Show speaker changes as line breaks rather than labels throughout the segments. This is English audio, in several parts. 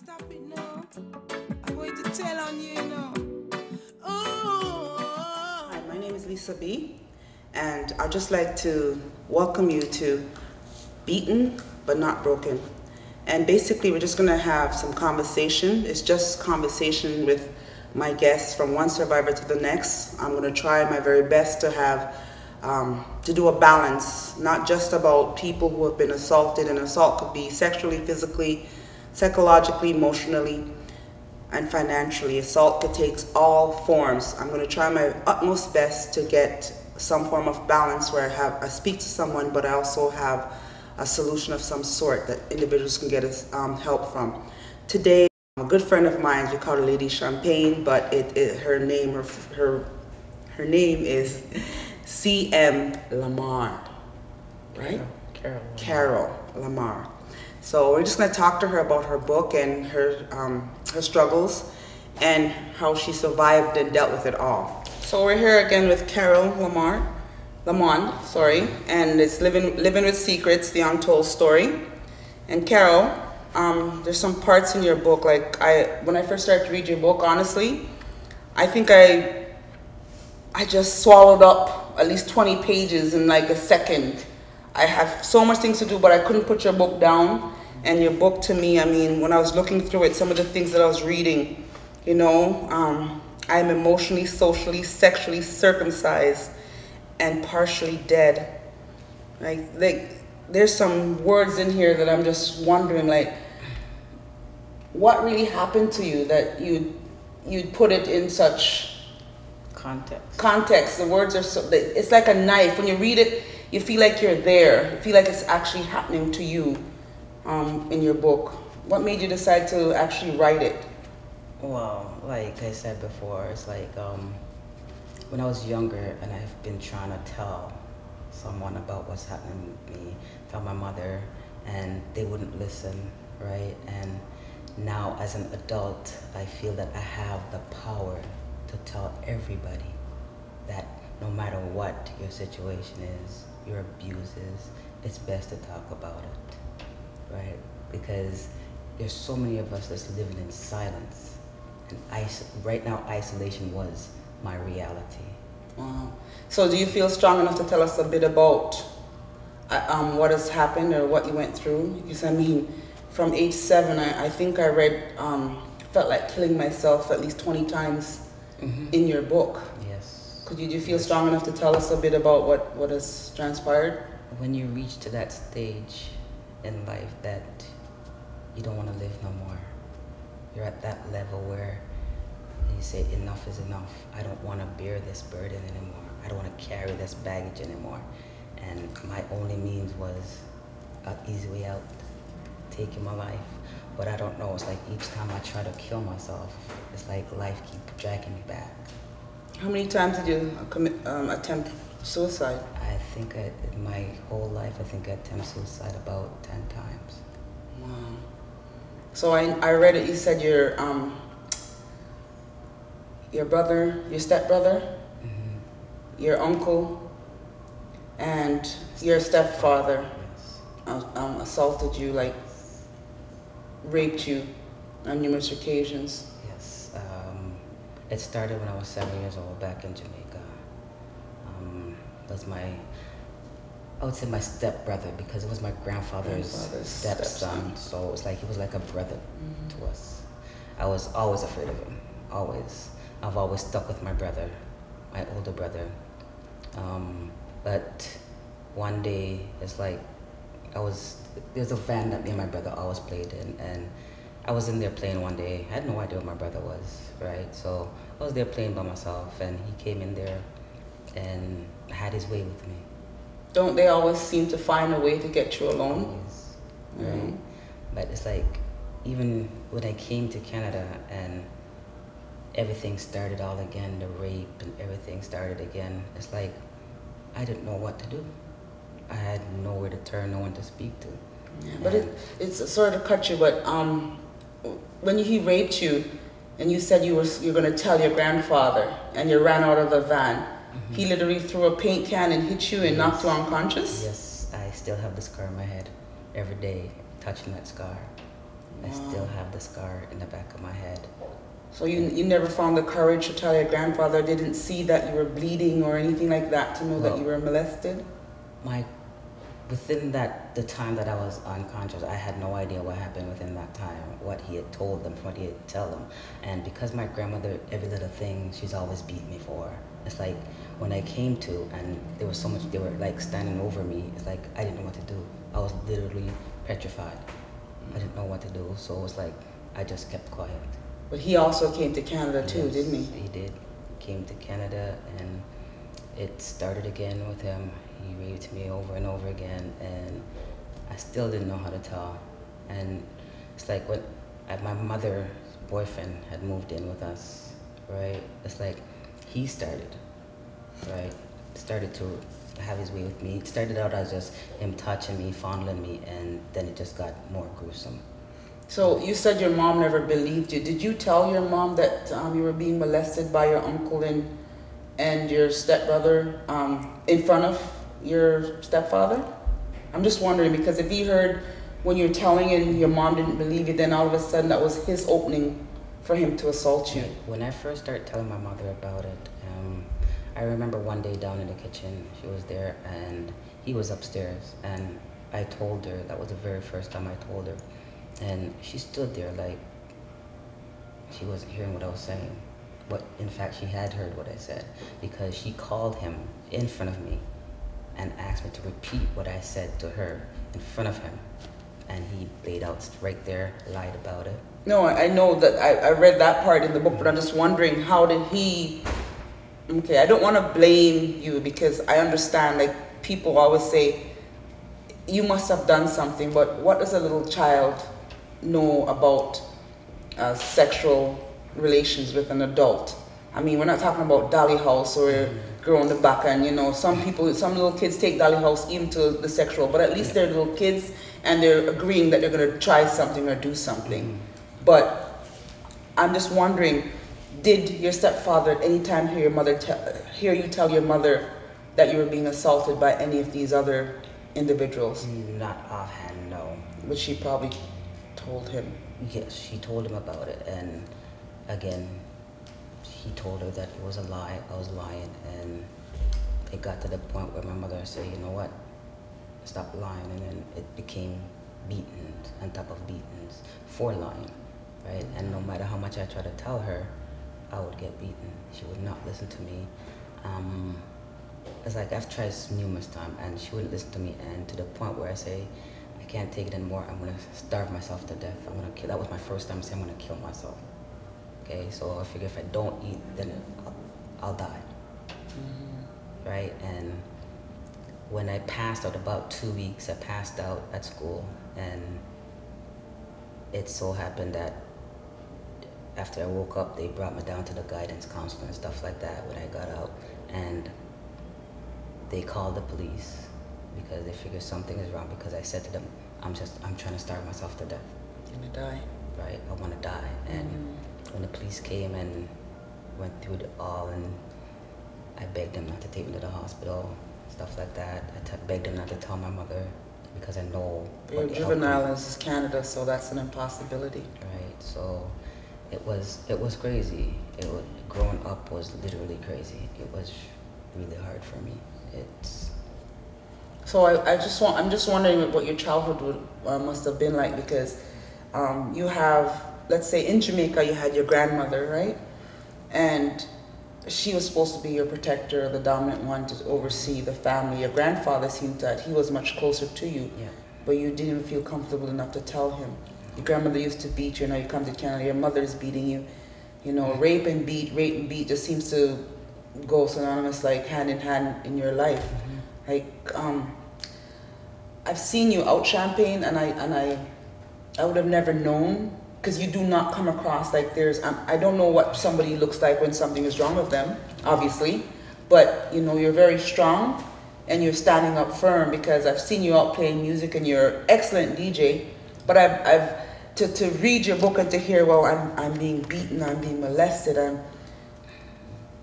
Stop it now. I'm going to tell on you, you know. Oh.
Hi, my name is Lisa B, and I'd just like to welcome you to Beaten But Not Broken. And basically, we're just going to have some conversation. It's just conversation with my guests from one survivor to the next. I'm going to try my very best to have to do a balance, not just about people who have been assaulted, and assault could be sexually, physically, psychologically, emotionally, and financially. Assault could take all forms. I'm going to try my utmost best to get some form of balance where I speak to someone, but I also have a solution of some sort that individuals can get help from. Today, a good friend of mine, we call her Lady Champagne, but her name is C.M. Lamar, right? Carol Lamar. So we're just going to talk to her about her book and her struggles and how she survived and dealt with it all. So we're here again with Carol Lamond, and it's Living with Secrets, the Untold Story. And Carol, there's some parts in your book, like when I first started to read your book, honestly, I think I just swallowed up at least 20 pages in like a second. I have so much things to do, but I couldn't put your book down. And your book, to me, I mean, when I was looking through it, some of the things that I was reading, you know, I'm emotionally, socially, sexually circumcised and partially dead. Like there's some words in here that I'm just wondering, like, what really happened to you that you'd put it in such context. The words are so, it's like a knife. When you read it, you feel like you're there. You feel like it's actually happening to you in your book. What made you decide to actually write it?
Well, like I said before, it's like when I was younger and I've been trying to tell someone about what's happening with me, tell my mother, and they wouldn't listen, right? And now as an adult, I feel that I have the power to tell everybody that no matter what your situation is, your abuse is, it's best to talk about it, right? Because there's so many of us that's living in silence. And right now, isolation was my reality.
Wow. So do you feel strong enough to tell us a bit about what has happened or what you went through? Because I mean, from age 7, I think I read, felt like killing myself at least 20 times in your book.
Yes.
Did you feel strong enough to tell us a bit about what has transpired?
When you reach to that stage in life that you don't want to live no more, you're at that level where you say enough is enough. I don't want to bear this burden anymore. I don't want to carry this baggage anymore. And my only means was an easy way out, taking my life. But I don't know, it's like each time I try to kill myself, it's like life keeps dragging me back.
How many times did you attempt suicide?
I think in my whole life, I think I attempted suicide about 10 times.
Wow. So I read it, you said your brother, your stepbrother, your uncle, and your stepfather assaulted you, like raped you on numerous occasions.
Yes. It started when I was 7 years old back in Jamaica. That's I would say my stepbrother, because it was my grandfather's stepson. So it's like he was like a brother to us. I was always afraid of him, always. I've always stuck with my brother, my older brother. But one day, it's like there's a van that me and my brother always played in, and I was in there playing one day. I had no idea what my brother was, right? So I was there playing by myself, and he came in there and had his way with me.
Don't they always seem to find a way to get you alone?
Yes, right. But it's like, even when I came to Canada and everything started all again, the rape and everything started again, it's like I didn't know what to do. I had nowhere to turn, no one to speak to.
Yeah, but it's sort of cut you, but when he raped you and you said you're going to tell your grandfather and you ran out of the van, he literally threw a paint can and hit you and knocked you unconscious?
Yes, I still have the scar on my head every day, touching that scar. I still have the scar in the back of my head.
So you never found the courage to tell your grandfather, didn't see that you were bleeding or anything like that to know that you were molested?
Within the time that I was unconscious, I had no idea what happened within that time, what he had told them, what he had tell them. And because my grandmother, every little thing, she's always beat me for. It's like when I came to, and there was so much, they were like standing over me, it's like I didn't know what to do. I was literally petrified. I didn't know what to do, so it was like I just kept quiet.
But he also came to Canada too,
Yes,
didn't he?
He did. Came to Canada, and it started again with him. He raped me over and over again, and I still didn't know how to tell. And it's like when my mother's boyfriend had moved in with us, right? It's like he started, right? Started to have his way with me. It started out as just him touching me, fondling me, and then it just got more gruesome.
So you said your mom never believed you. Did you tell your mom that you were being molested by your uncle and your stepbrother in front of your stepfather? I'm just wondering, because if he heard when you're telling and your mom didn't believe you, then all of a sudden that was his opening for him to assault you.
When I first started telling my mother about it, I remember one day down in the kitchen, she was there and he was upstairs, and I told her, that was the very first time I told her. And she stood there like she wasn't hearing what I was saying. But in fact, she had heard what I said, because she called him in front of me and asked me to repeat what I said to her in front of him. And he laid out right there, lied about it.
No, I know that I read that part in the book, but I'm just wondering, how did he... Okay, I don't want to blame you, because I understand, like, people always say, you must have done something, but what does a little child know about sexual relations with an adult? I mean, we're not talking about dolly house or girl in the back, and you know, some little kids take dolly house even to the sexual, but at least they're little kids and they're agreeing that they're going to try something or do something. But I'm just wondering, did your stepfather at any time hear you tell your mother that you were being assaulted by any of these other individuals?
Not offhand, no.
But she probably told him.
Yes, she told him about it, and again, he told her that it was a lie, I was lying, and it got to the point where my mother said, you know what, stop lying, and then it became beatings on top of beatings for lying, right? And no matter how much I tried to tell her, I would get beaten. She would not listen to me. It's like I've tried numerous times and she wouldn't listen to me, and to the point where I say, I can't take it anymore, I'm gonna starve myself to death. I'm gonna kill. That was my first time saying I'm gonna kill myself. Okay, so I figure if I don't eat, then I'll die. Right? And when I passed out, about 2 weeks, I passed out at school, and it so happened that after I woke up, they brought me down to the guidance counselor and stuff like that when I got out, and they called the police because they figured something is wrong, because I said to them, I'm trying to starve myself to death.
You're gonna die.
Right, I want to die. And when the police came and went through it all, and I begged them not to take me to the hospital, stuff like that. I begged them not to tell my mother, because I know.
You're juvenile, this is Canada, so that's an impossibility.
Right, so it was crazy. Growing up was literally crazy. It was really hard for me.
So I'm just wondering what your childhood must have been like, because you have, let's say in Jamaica you had your grandmother, right? And she was supposed to be your protector, the dominant one to oversee the family. Your grandfather seemed that he was much closer to you, but you didn't feel comfortable enough to tell him. Your grandmother used to beat you, now you come to Canada, your mother is beating you. You know, rape and beat just seems to go synonymous, like hand in hand in your life. Like, I've seen you out Champagne, and I would have never known, because you do not come across like I don't know what somebody looks like when something is wrong with them, obviously, but you know, you're very strong and you're standing up firm, because I've seen you out playing music and you're an excellent DJ, but to read your book and to hear, well, I'm being beaten, I'm being molested,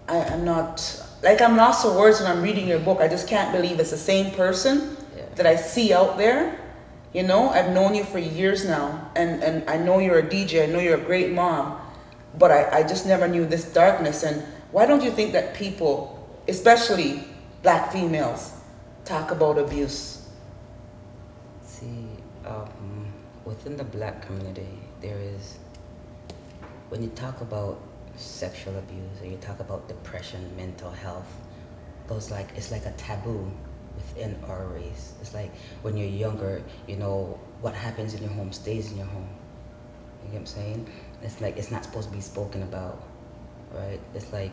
I'm not, like, I'm lost for words when I'm reading your book. I just can't believe it's the same person that I see out there, You know, I've known you for years now, and I know you're a DJ, I know you're a great mom, but I just never knew this darkness. And why don't you think that people, especially black females, talk about abuse?
See, within the black community, there is, when you talk about sexual abuse or you talk about depression, mental health, it's like a taboo within our race. It's like when you're younger, you know, what happens in your home stays in your home. You get what I'm saying? It's like it's not supposed to be spoken about, right? It's like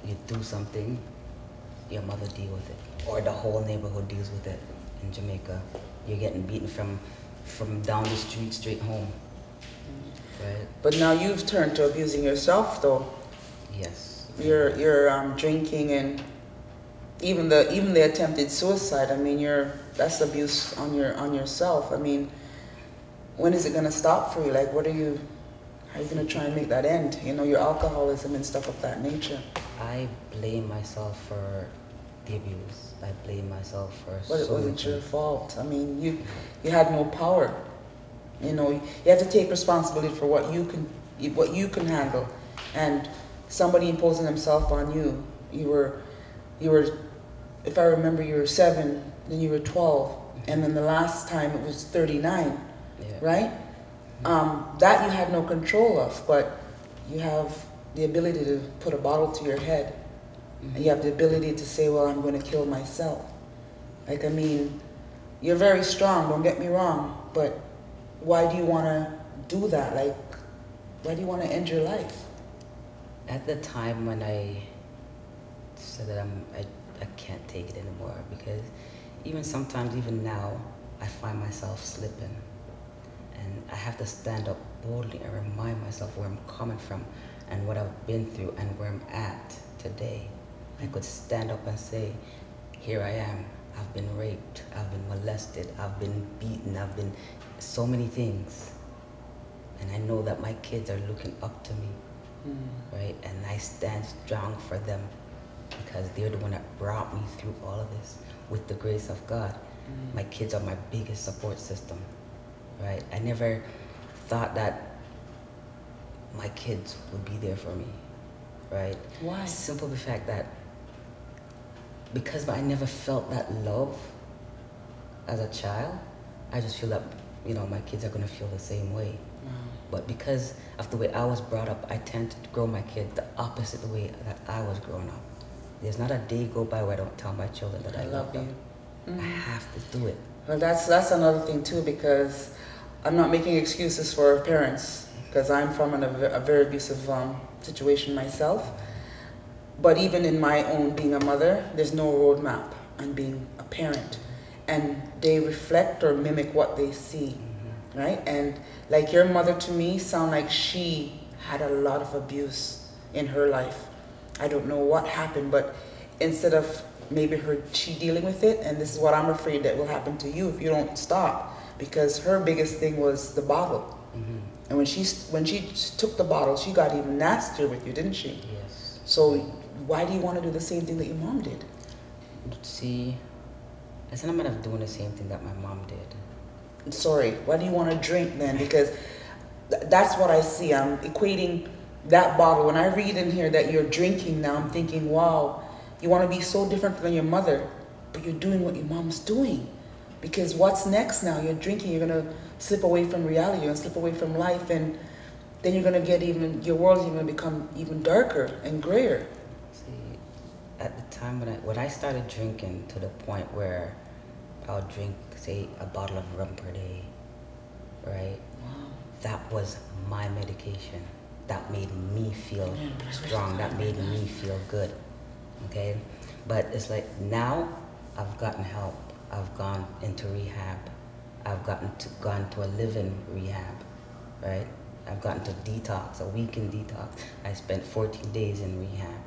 you do something, your mother deal with it, or the whole neighborhood deals with it. In Jamaica, you're getting beaten from down the street straight home, right?
But now you've turned to abusing yourself, though.
Yes.
You're drinking, and even the attempted suicide. I mean, that's abuse on yourself. I mean, when is it gonna stop for you? Like, how are you gonna try and make that end? You know, your alcoholism and stuff of that nature.
I blame myself for the abuse. I blame myself for.
But it wasn't your fault. I mean, you had no power. You know, you have to take responsibility for what you can handle. And somebody imposing themselves on you. You were, if I remember, you were 7, then you were 12, and then the last time it was 39, right? That you had no control of, but you have the ability to put a bottle to your head. And you have the ability to say, well, I'm going to kill myself. Like, I mean, you're very strong, don't get me wrong, but why do you want to do that? Like, why do you want to end your life?
At the time when I said that I can't take it anymore, because even sometimes, even now, I find myself slipping. And I have to stand up boldly and remind myself where I'm coming from and what I've been through and where I'm at today. I could stand up and say, here I am. I've been raped, I've been molested, I've been beaten, I've been so many things. And I know that my kids are looking up to me, right? And I stand strong for them because they're the one that brought me through all of this with the grace of God. My kids are my biggest support system, right? I never thought that my kids would be there for me, right?
Why?
Simple the fact that because I never felt that love as a child, I just feel that, you know, my kids are going to feel the same way. But because of the way I was brought up, I tend to grow my kids the opposite way that I was growing up. There's not a day go by where I don't tell my children that I love them. I have to do it.
Well, that's another thing too, because I'm not making excuses for parents, because I'm from a very abusive situation myself. But even in my own being a mother, there's no roadmap on being a parent. And they reflect or mimic what they see, right? And like your mother to me sound like she had a lot of abuse in her life. I don't know what happened, but instead of maybe she dealing with it, and this is what I'm afraid that will happen to you if you don't stop, because her biggest thing was the bottle. And when she took the bottle, she got even nastier with you, didn't she?
Yes.
So why do you want to do the same thing that your mom did?
See, I said I'm not doing the same thing that my mom did.
Sorry, why do you want to drink then? Because that's what I see. I'm equating that bottle. When I read in here that you're drinking now, I'm thinking, wow, you want to be so different than your mother, but you're doing what your mom's doing. Because what's next now? You're drinking, you're going to slip away from reality, you're going to slip away from life, and then you're going to get your world's even going to become even darker and grayer.
See, at the time when I started drinking to the point where I'll drink, say, a bottle of rum per day, right?
Wow.
That was my medication. That made me feel strong. That made me feel good, okay? But it's like now I've gotten help. I've gone into rehab. I've gone to a live-in rehab, right? I've gotten to detox, a weekend detox. I spent 14 days in rehab.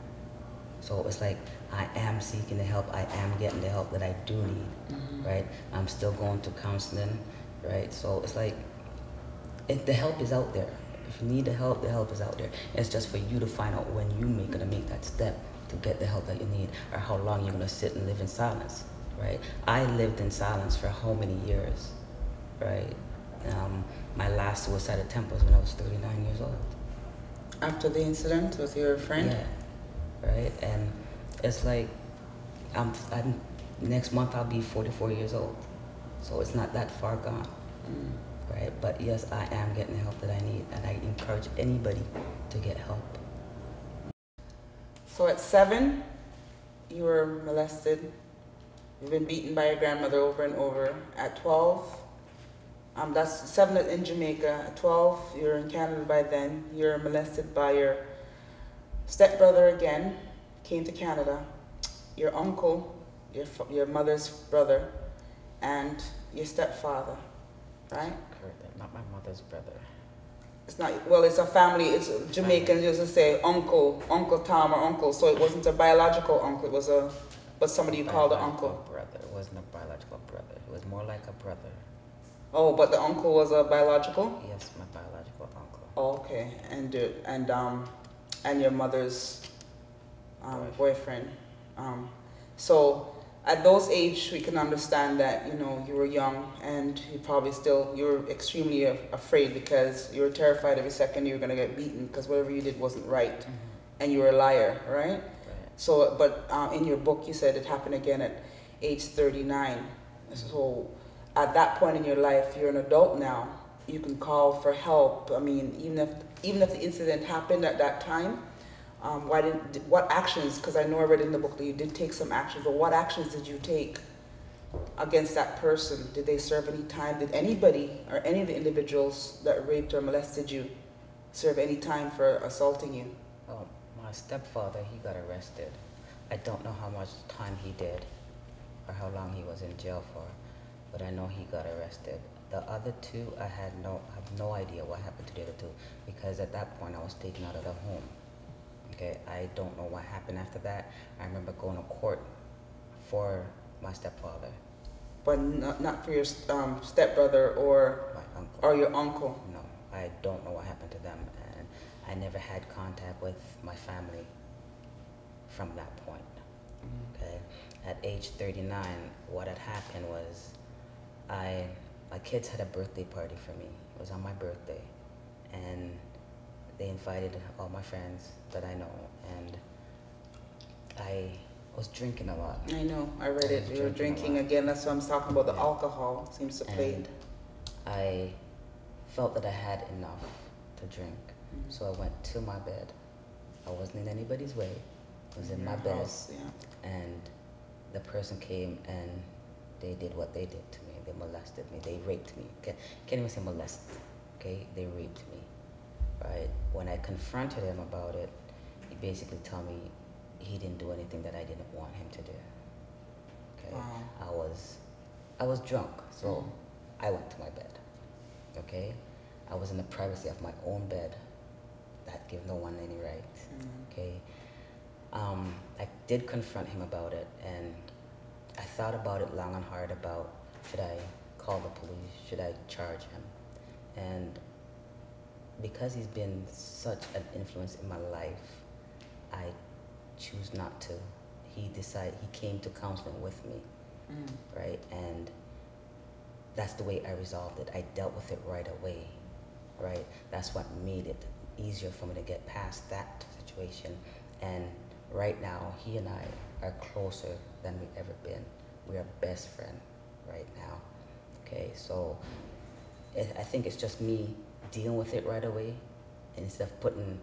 So it's like I am seeking the help. I am getting the help that I do need, right? I'm still going to counseling, right? So it's like the help is out there. If you need the help is out there. It's just for you to find out when you're gonna make that step to get the help that you need, or how long you're gonna sit and live in silence, right? I lived in silence for how many years, right? My last suicide attempt was when I was 39 years old.
After the incident with your friend?
Yeah, right? And it's like, I'm next month I'll be 44 years old. So it's not that far gone, right? But yes, I am getting the help that I need, and I encourage anybody to get help.
So at 7, you were molested. You've been beaten by your grandmother over and over. At 12, that's 7 in Jamaica. At 12, you're in Canada by then. You're molested by your stepbrother again, came to Canada. Your uncle, your mother's brother, and your stepfather, right?
Correct. Not my mother's brother.
It's not, well, it's a family, it's Jamaicans used to say uncle Tom or uncle, so it wasn't a biological uncle, it was somebody you called an uncle.
Brother. It wasn't a biological brother. It was more like a brother.
Oh, but the uncle was a biological?
Yes, my biological uncle.
Oh, okay, and your mother's boyfriend. So at those age, we can understand that, you were young and you were extremely afraid because you were terrified every second you were going to get beaten because whatever you did wasn't right, and you were a liar, right?
Right.
So, but in your book you said it happened again at age 39. So at that point in your life, you're an adult now. You can call for help. I mean, even if the incident happened at that time, what actions, because I know I read in the book that you did take some actions, but what actions did you take against that person? Did they serve any time? Did anybody or any of the individuals that raped or molested you serve any time for assaulting you?
Oh, my stepfather, he got arrested. I don't know how much time he did or how long he was in jail for, but I know he got arrested. The other two, I have no idea what happened to the other two, because at that point I was taken out of the home. Okay, I don't know what happened after that. I remember going to court for my stepfather.
But not for your stepbrother or
My uncle.
Or your uncle?
No, I don't know what happened to them, and I never had contact with my family from that point. Okay, at age 39, what had happened was my kids had a birthday party for me. It was on my birthday, and they invited all my friends that I know, and I was drinking a lot.
I know, I read it. You were drinking again. That's what I'm talking about. The alcohol seems to play.
And I felt that I had enough to drink, so I went to my bed. I wasn't in anybody's way. I was in my bed,
house, yeah.
and the person came and they did what they did to me. They molested me. They raped me. Can't even say molest. Okay, they raped me. Right? When I confronted him about it, he basically told me he didn't do anything that I didn't want him to do. Okay?
Wow.
I was drunk, so I went to my bed. Okay? I was in the privacy of my own bed. That gave no one any right. Okay? I did confront him about it, and I thought about it long and hard about, should I call the police? Should I charge him? And because he's been such an influence in my life, I choose not to. He came to counseling with me, right? And that's the way I resolved it. I dealt with it right away, right? That's what made it easier for me to get past that situation. And right now, he and I are closer than we've ever been. We are best friends right now, okay? So I think it's just me dealing with it right away, and instead of putting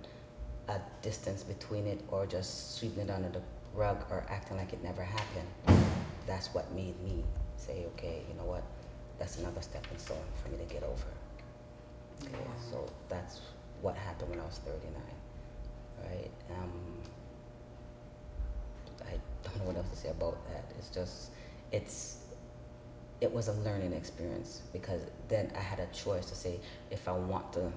a distance between it or just sweeping it under the rug or acting like it never happened. That's what made me say, okay, you know what, that's another stepping stone for me to get over. Okay, so that's what happened when I was 39, right? I don't know what else to say about that. It's just, it was a learning experience, because then I had a choice to say, if I want to,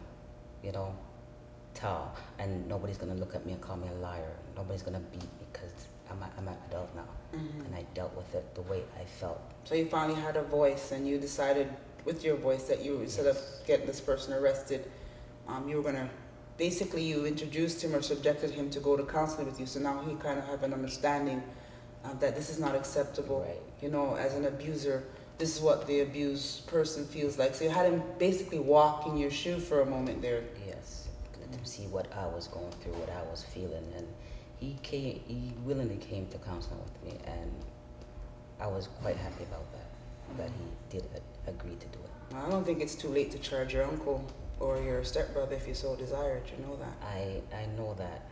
tell, and nobody's gonna look at me and call me a liar. Nobody's gonna beat me because I'm an adult now, and I dealt with it the way I felt.
So you finally had a voice, and you decided with your voice that you, instead of getting this person arrested, you were gonna, basically you introduced him or subjected him to go to counseling with you, so now he kind of have an understanding that this is not acceptable.
Right.
You know, as an abuser, this is what the abused person feels like. So you had him basically walk in your shoe for a moment there.
Yes, let him see what I was going through, what I was feeling, and he willingly came to counseling with me, and I was quite happy about that he did agree to do it.
I don't think it's too late to charge your uncle or your stepbrother if you so desired. You know that.
I know that,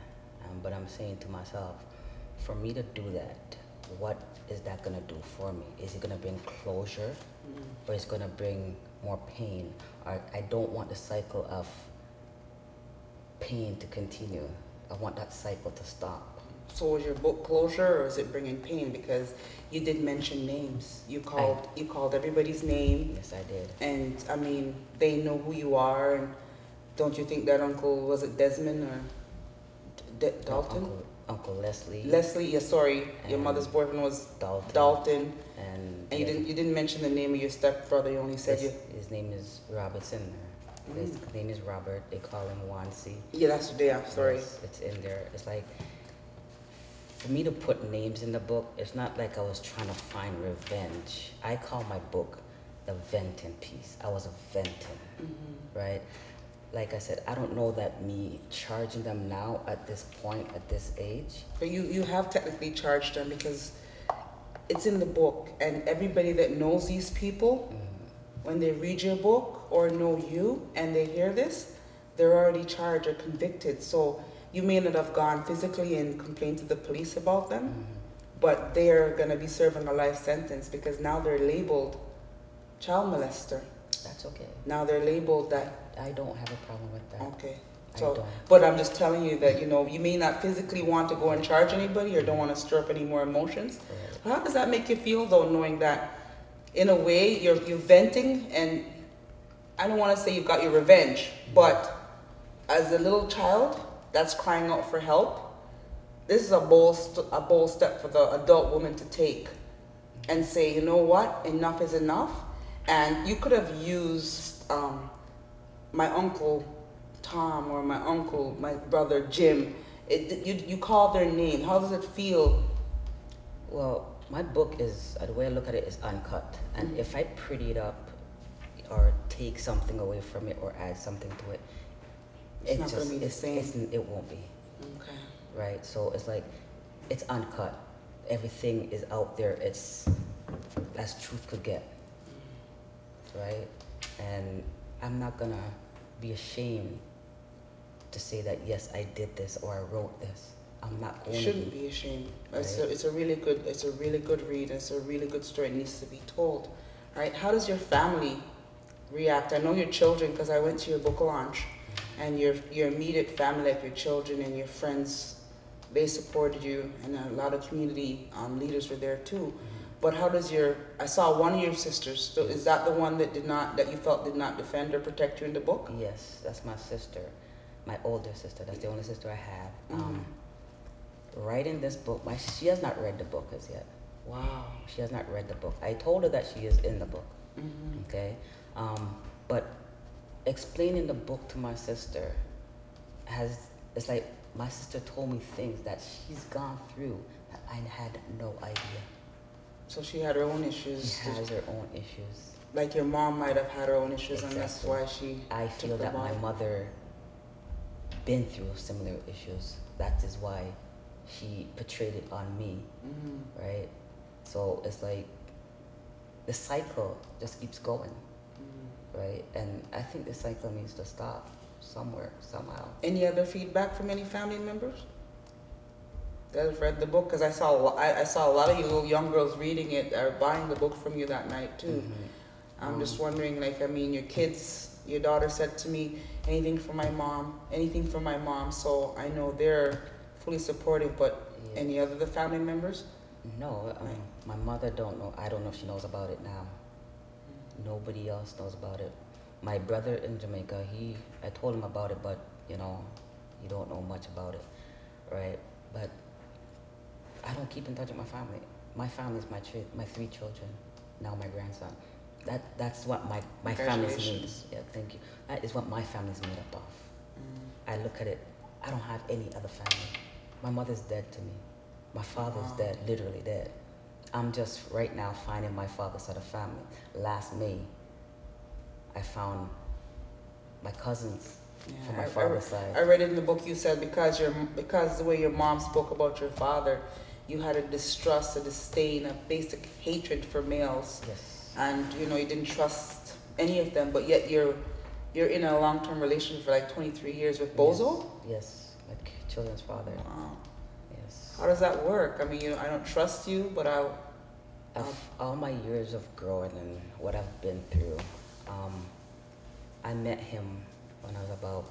but I'm saying to myself, for me to do that, what is that gonna do for me? Is it gonna bring closure, or is it gonna bring more pain? I don't want the cycle of pain to continue. I want that cycle to stop.
So was your book closure, or is it bringing pain? Because you did mention names. You called everybody's name.
Yes, I did.
And I mean, they know who you are. And don't you think that uncle, was it Desmond or Dalton?
No, Uncle Leslie.
Leslie, yeah, sorry, your mother's boyfriend was Dalton. And you didn't mention the name of your stepbrother. You only said
his name is Robertson. His name is Robert. They call him Wansi.
Yeah, that's sorry.
It's in there. It's like, for me to put names in the book, it's not like I was trying to find revenge. I call my book the venting piece. I was venting, right? Like I said, I don't know that me charging them now at this point, at this age.
But you have technically charged them because it's in the book, and everybody that knows these people, when they read your book or know you and they hear this, they're already charged or convicted. So you may not have gone physically and complained to the police about them, but they're going to be serving a life sentence because now they're labeled child molester.
That's okay.
Now they're labeled that.
I don't have a problem with that.
Okay.
I
So,
don't.
but I'm just telling you that, you know, you may not physically want to go and charge anybody or don't want to stir up any more emotions.
Right.
How does that make you feel, though, knowing that in a way you're venting, and I don't want to say you got your revenge, but as a little child that's crying out for help, this is a bold step for the adult woman to take and say, you know what, enough is enough. And you could have used my uncle Tom or my brother Jim. You call their name. How does it feel?
Well, my book is, the way I look at it, is uncut. And if I pretty it up or take something away from it or add something to it,
It's not going to be the same.
It won't be.
Okay.
Right? So it's like, it's uncut. Everything is out there. It's as truth could get. Right? And I'm not going to be ashamed to say that, yes, I did this or I wrote this. I'm not going to.
You shouldn't be ashamed.
Right?
It's a really good read. It's a really good story. It needs to be told. Right? How does your family react? I know your children, because I went to your book launch, and your immediate family, like your children and your friends, they supported you, and a lot of community leaders were there too. But how does I saw one of your sisters. So is that the one that you felt did not defend or protect you in the book?
Yes, that's my sister, my older sister. That's the only sister I have. Writing this book, she has not read the book as yet.
Wow.
She has not read the book. I told her that she is in the book. Okay, but explaining the book to my sister it's like my sister told me things that she's gone through that I had no idea.
So she had her own issues.
She has her own issues.
Like your mom might have had her own issues, and that's why
I feel that my mother been through similar issues. That is why she portrayed it on me, right? So it's like the cycle just keeps going, right? And I think the cycle needs to stop somewhere, somehow.
Any other feedback from any family members that have read the book? Because I saw a lot of you little young girls reading it or buying the book from you that night too. I'm just wondering, like, I mean, your daughter said to me, anything for my mom. So I know they're fully supportive, but any other family members?
No, my mother don't know. I don't know if she knows about it now. Nobody else knows about it. My brother in Jamaica, I told him about it, but you know, he don't know much about it, right? But I don't keep in touch with my family. My family is my 3 children, now my grandson. That's what my family's made. Yeah, thank you. That is what my family's made up of. I look at it, I don't have any other family. My mother's dead to me. My father's dead, literally dead. I'm just right now finding my father's side of family. Last May, I found my cousins from my father's side.
I read it in the book. You said because the way your mom spoke about your father, you had a distrust, a disdain, a basic hatred for males.
Yes.
And you didn't trust any of them, but yet you're in a long-term relationship for like 23 years with Bozo.
Yes, like children's father.
Wow.
Yes.
How does that work? I mean, I don't trust you, but
All my years of growing and what I've been through, I met him when I was about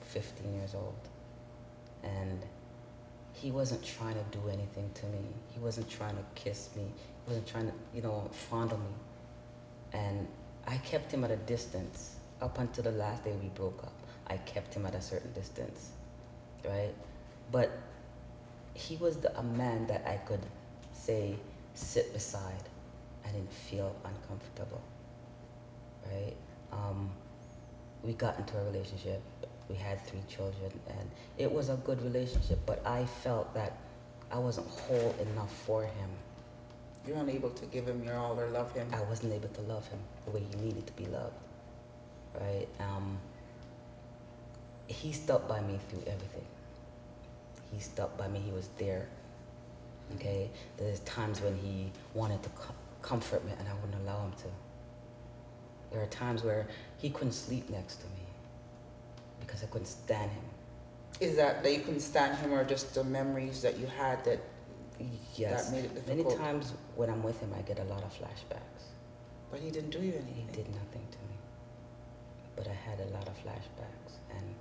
15 years old, and he wasn't trying to do anything to me. He wasn't trying to kiss me. He wasn't trying to, fondle me. And I kept him at a distance up until the last day we broke up. I kept him at a certain distance, right? But he was a man that I could say, sit beside. I didn't feel uncomfortable, right? We got into a relationship. We had 3 children, and it was a good relationship, but I felt that I wasn't whole enough for him.
You're unable to give him your all or love him.
I wasn't able to love him the way he needed to be loved, right? He stuck by me through everything. He stuck by me. He was there, okay? There's times when he wanted to comfort me, and I wouldn't allow him to. There are times where he couldn't sleep next to me because I couldn't stand him.
Is that you couldn't stand him, or just the memories that you had that
Yes.
made it difficult?
Many times when I'm with him, I get a lot of flashbacks.
But he didn't do you anything.
He did nothing to me. But I had a lot of flashbacks, and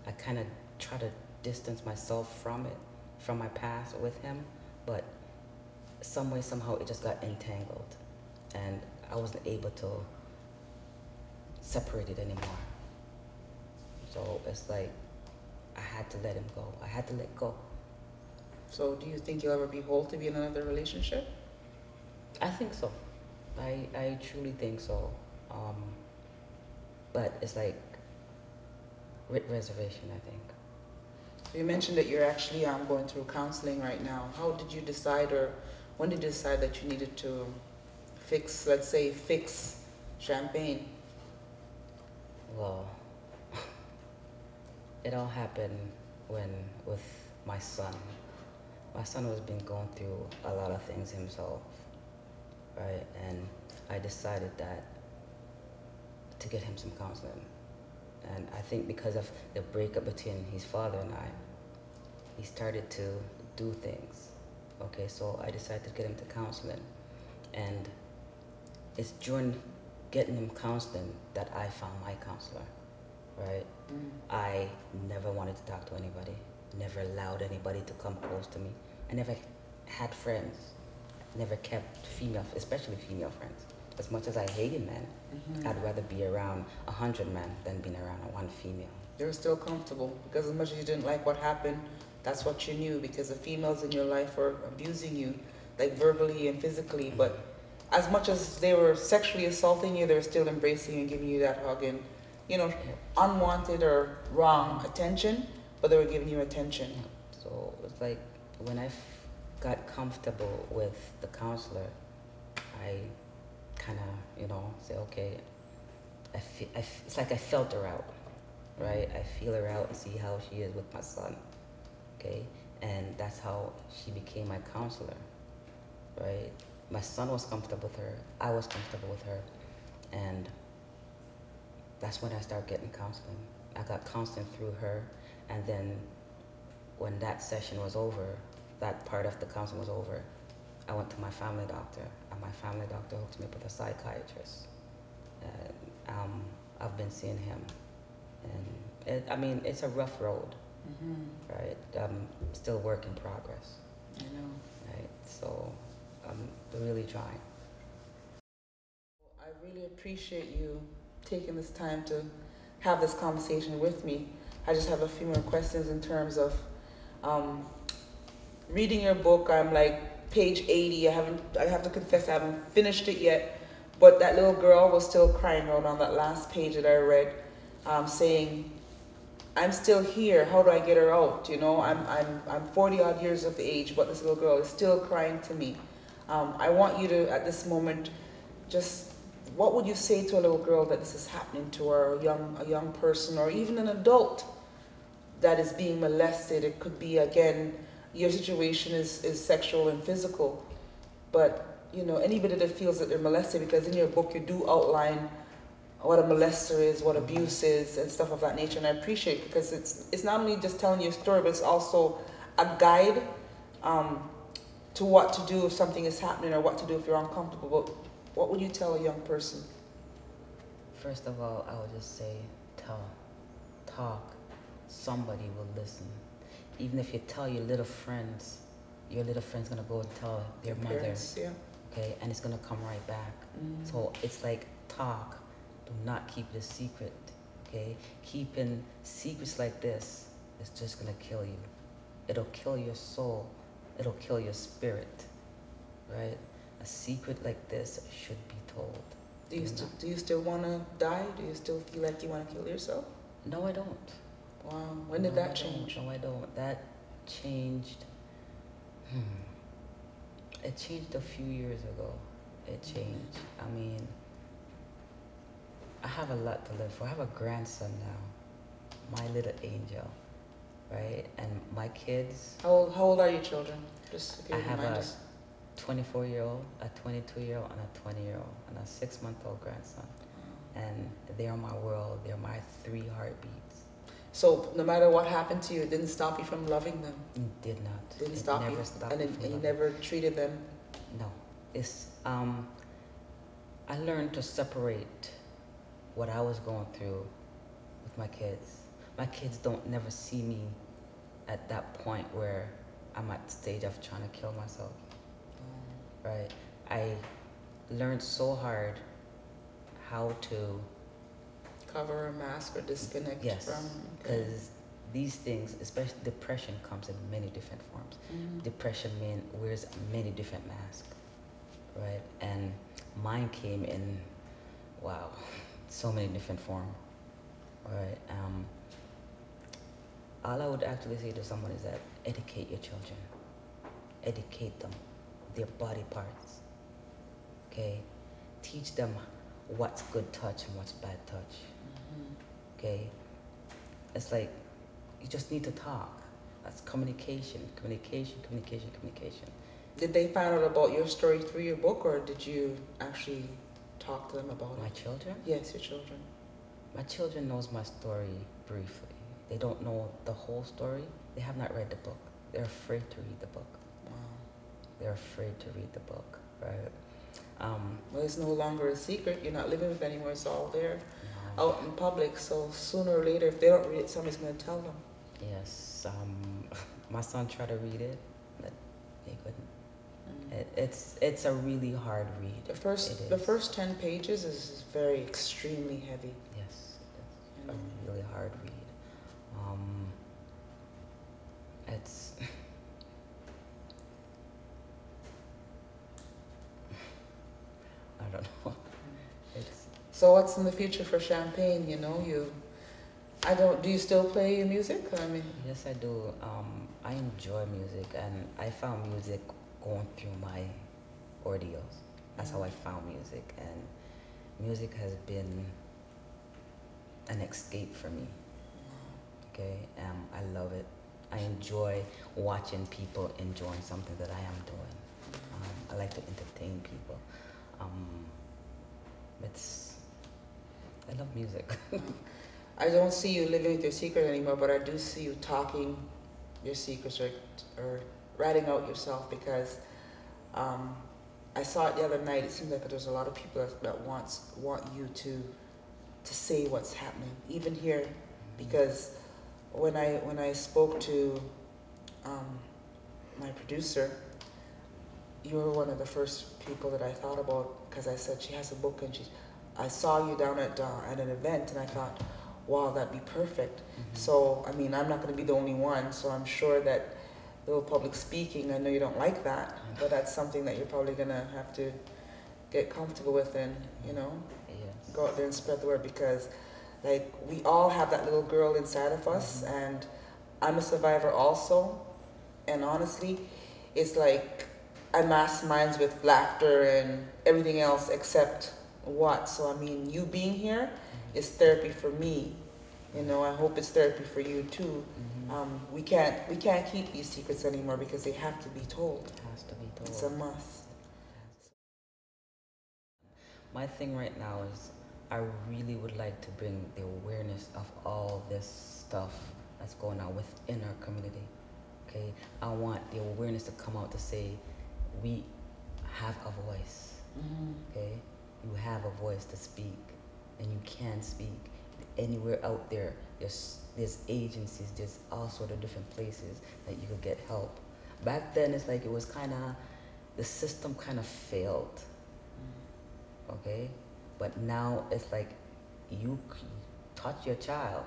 I kind of try to distance myself from it, from my past with him, but some way, somehow, it just got entangled, and I wasn't able to separate it anymore. So it's like I had to let him go. I had to let go.
So do you think you'll ever be whole to be in another relationship?
I think so. I truly think so. But it's like reservation, I think.
So you mentioned that you're actually going through counseling right now. How did you decide, or when did you decide that you needed to fix Champagne?
Well, it all happened with my son. My son has been going through a lot of things himself, right? And I decided that to get him some counseling. And I think because of the breakup between his father and I, he started to do things. Okay, so I decided to get him to counseling. And it's during getting him counseling that I found my counselor, right? I never wanted to talk to anybody, never allowed anybody to come close to me. I never had friends, never kept especially female friends. As much as I hated men, I'd rather be around 100 men than being around one female.
You were still comfortable, because as much as you didn't like what happened, that's what you knew, because the females in your life were abusing you, like verbally and physically, but as much as they were sexually assaulting you, they were still embracing you and giving you that hug and, unwanted or wrong attention, but they were giving you attention.
So it's like when I got comfortable with the counselor, I kind of, say, okay, it's like I felt her out, right? I feel her out and see how she is with my son, okay? And that's how she became my counselor, right? My son was comfortable with her, I was comfortable with her, and that's when I started getting counseling. I got counseling through her, and then when that session was over, that part of the counseling was over, I went to my family doctor, and my family doctor hooked me up with a psychiatrist. And I've been seeing him, and it's a rough road, right? Still work in progress.
I know.
Right, so I'm really trying.
I really appreciate you taking this time to have this conversation with me. I just have a few more questions in terms of reading your book. I'm like page 80. I have to confess I haven't finished it yet, but that little girl was still crying out on that last page that I read, saying, I'm still here. How do I get her out? You know, I'm 40 odd years of age, but this little girl is still crying to me. I want you to, at this moment, just, what would you say to a little girl that this is happening to her, a young person, or even an adult that is being molested? It could be, again, your situation is sexual and physical, but, you know, anybody that feels that they're molested, because in your book you do outline what a molester is, what abuse is, and stuff of that nature. And I appreciate it, because it's not only just telling you a story, but it's also a guide to what to do if something is happening, or what to do if you're uncomfortable. But what would you tell a young person?
First of all, I would just say, talk. Somebody will listen. Even if you tell your little friend's gonna go and tell their mother.
Parents, yeah.
Okay, and it's gonna come right back. So it's like, talk. Do not keep it a secret. Okay, keeping secrets like this is just gonna kill you. It'll kill your soul. It'll kill your spirit. Right? A secret like this should be told.
Do you still want to die? Do you still feel like you want to kill yourself?
No, I don't.
Wow. When did that change?
No, I don't. That changed. It changed a few years ago. It changed. I mean, I have a lot to live for. I have a grandson now, my little angel, right? And my kids.
How old are your children? Just if you
I
don't
have
mind
a
us.
24-year-old, a 22-year-old, and a 20-year-old, and a 6-month-old grandson. And they're my world. They're my 3 heartbeats.
So no matter what happened to you, it didn't stop you from loving them?
It did not.
Didn't
It
stop
never
you?
stopped
And
me
then
from
you
loving.
never treated them?
No. It's I learned to separate what I was going through with my kids. My kids don't never see me at that point where I'm at the stage of trying to kill myself. Right? I learned so hard how to
Cover or mask or disconnect
yes,
from?
because these things, especially depression, comes in many different forms. Depression wears many different masks, right? And mine came in, wow, so many different forms, right? All I would actually say to someone is that educate your children, educate them, their body parts, okay? Teach them what's good touch and what's bad touch. Okay, it's like you just need to talk. That's communication.
Did they find out about your story through your book, or did you actually talk to them about
My
it?
children?
Yes, your children.
My children knows my story briefly. They don't know the whole story. They have not read the book. They're afraid to read the book.
Wow.
They're afraid to read the book, right?
Well, it's no longer a secret. You're not living with it anymore. It's all there,
no.
out in public. So sooner or later, if they don't read it, somebody's going to tell them.
Yes. My son tried to read it, but he couldn't. It's a really hard read.
The first 10 pages is very extremely heavy.
Yes, it's a really hard read. It's I don't know. It's
So what's in the future for Champagne? You know, do you still play music? I mean,
yes, I do. I enjoy music, and I found music going through my ordeals. That's how I found music, and music has been an escape for me. Okay, I love it. I enjoy watching people enjoying something that I am doing. I like to entertain people. I love music.
I don't see you living with your secret anymore, but I do see you talking your secrets or writing out yourself, because I saw it the other night. It seems like there's a lot of people that want you to say what's happening, even here, because when I spoke to my producer, you were one of the first people that I thought about, because I said she has a book, and I saw you down at an event, and I thought, wow, that'd be perfect. So, I mean, I'm not going to be the only one, so I'm sure that little public speaking, I know you don't like that, but that's something that you're probably going to have to get comfortable with, and, you know,
Yes.
go out there and spread the word, because Like, we all have that little girl inside of us, and I'm a survivor also. And honestly, it's like I mask mines with laughter and everything else except what. So I mean, you being here is therapy for me. You know, I hope it's therapy for you too. We can't keep these secrets anymore because they have to be told.
It has to be told.
It's a must.
My thing right now is I really would like to bring the awareness of all this stuff that's going on within our community. Okay, I want the awareness to come out to say we have a voice. Okay, you have a voice to speak, and you can speak anywhere out there. There's agencies, there's all sort of different places that you could get help. Back then, it's like it was kind of, the system kind of failed. Okay, but now it's like you touch your child,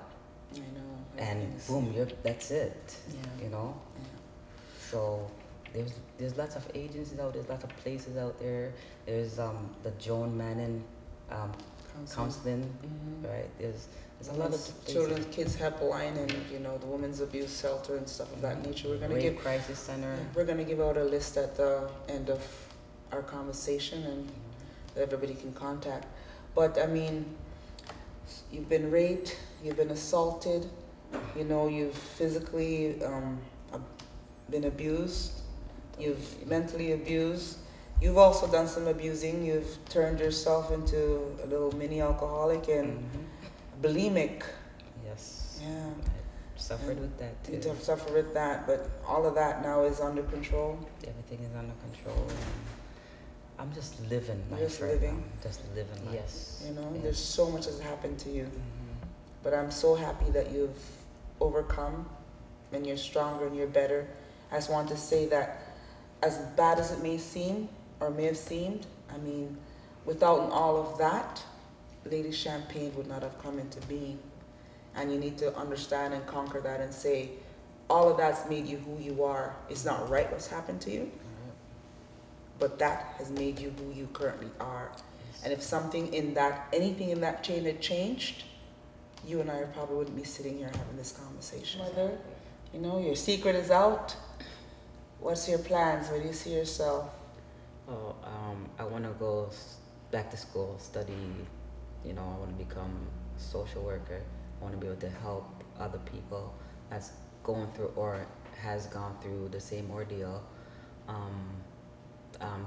I know.
and boom, that's it.
Yeah.
You know.
Yeah.
So there's lots of agencies out there, there's lots of places out there. There's the Joan Manning counseling, right? There's a lot of places.
Children's Kids Helpline and the Women's Abuse Shelter and stuff of that nature. We're gonna
Rape Crisis Center.
We're gonna give out a list at the end of our conversation, and everybody can contact. But I mean, you've been raped, you've been assaulted, you've physically been abused, you've mentally abused, you've also done some abusing, you've turned yourself into a little mini alcoholic and bulimic.
Yes.
Yeah.
I suffered with that too.
You suffered with that, but all of that now is under control.
Everything is under control. I'm just living life
Just
right
living.
now. Just living life. Yes. Yes.
There's so much has happened to you. But I'm so happy that you've overcome and you're stronger and you're better. I just want to say that as bad as it may seem or may have seemed, I mean, without all of that, Lady Champagne would not have come into being. And you need to understand and conquer that and say, all of that's made you who you are. It's not right what's happened to you, but that has made you who you currently are. And if anything in that chain had changed, you and I probably wouldn't be sitting here having this conversation. Mother, your secret is out. What's your plans? Where do you see yourself?
Oh, I want to go back to school, study. I want to become a social worker. I want to be able to help other people that's going through or has gone through the same ordeal.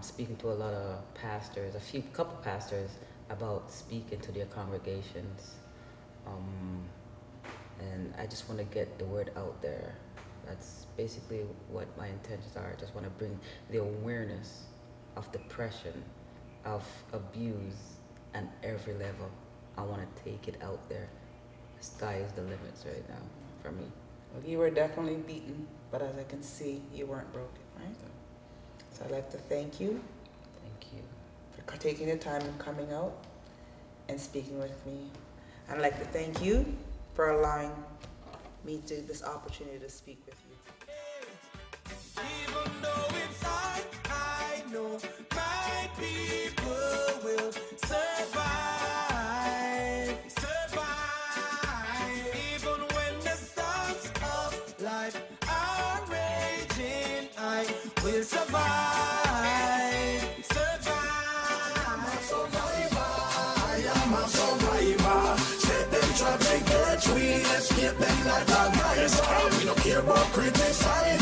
Speaking to a lot of pastors, couple pastors, about speaking to their congregations. And I just want to get the word out there. That's basically what my intentions are. I just want to bring the awareness of depression, of abuse, at every level. I want to take it out there. The sky is the limits right now for me.
Well, you were definitely beaten, but as I can see, you weren't broken, right? So I'd like to thank you.
Thank you.
For taking the time and coming out and speaking with me. I'd like to thank you for allowing me this opportunity to speak with you.
Even though it's hard, I know my people will survive. Even when the storms of life are raging, I will survive. I'm a survivor. I am a survivor. Set them traps and catch we. Let's get them like a nice car. We don't care about criticize.